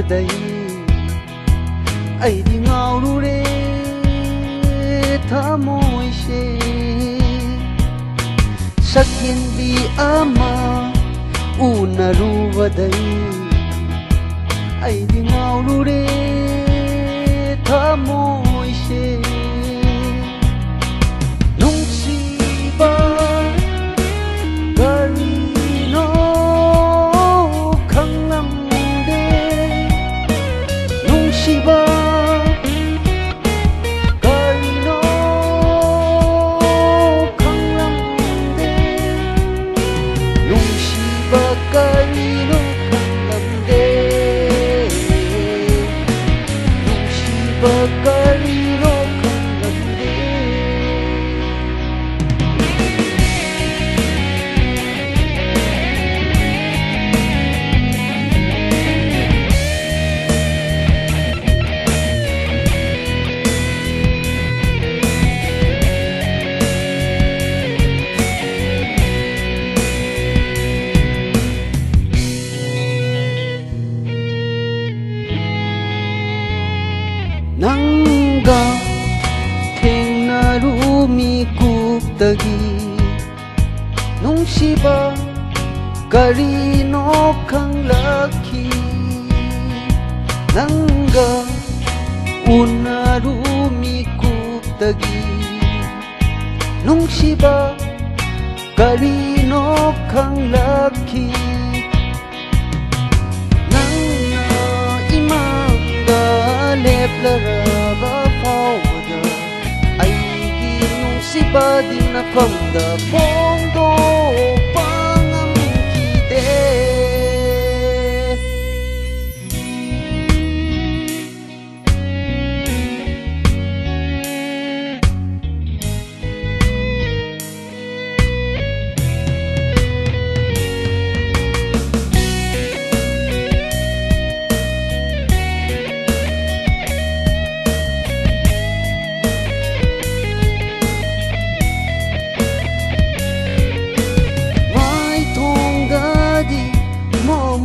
ꯅꯔꯨꯕꯗꯩ ꯑꯩꯗꯤ ꯉꯥꯎꯔꯨꯔꯦ ꯊꯃꯣꯏꯁꯦ ꯁꯛꯍꯦꯟꯕꯤ ꯑꯃ ꯎꯅꯔꯨꯕꯗꯩ ꯑꯩꯗꯤ ꯉꯥꯎꯔꯨꯔꯦ ꯊꯃꯣꯏꯁꯦ ꯅꯨꯡꯁꯤꯕ ꯀꯔꯤꯅꯣ ꯈꯪꯂꯝꯗꯦ ꯅꯨꯡꯁꯤꯕ ꯀꯔꯤꯅꯣ ꯈꯪꯂꯝꯗꯦ ꯅꯨꯡꯁꯤꯕ ꯀꯔꯤꯅꯣ ꯈꯪꯂꯝꯗꯦ ꯅꯨꯡꯁꯤꯕ ꯀꯔꯤꯅꯣ ꯈꯪꯂꯝꯗꯦ ꯅꯪꯒ ꯊꯦꯡꯅꯔꯨꯃꯤ ꯀꯨꯞꯇꯒꯤ ꯅꯨꯡꯁꯤꯕ ꯀꯔꯤꯅꯣ ꯈꯪꯂꯛꯈꯤ ꯅꯪꯒ ꯎꯅꯔꯨꯃꯤ ꯀꯨꯞꯇꯒꯤ ꯅꯨꯡꯁꯤꯕ ꯀꯔꯤꯅꯣ ꯈꯪꯂꯛꯈꯤ ꯅꯪꯅ 이맘과 leplaraba fawda aigi nungsibadi na famda fondo pangamkide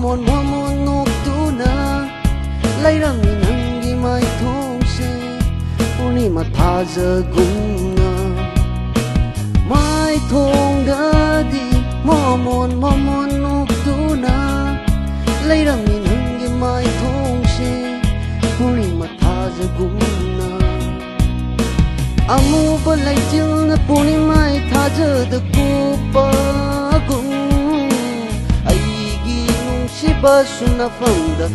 Momon nokduna lairami nangi maithongse purnima thajagumna maithongdadi momon nokduna lairami nangi maithongse purnima thajagumna amuba laitilna purnima thajada kupagum Sibasuna fanda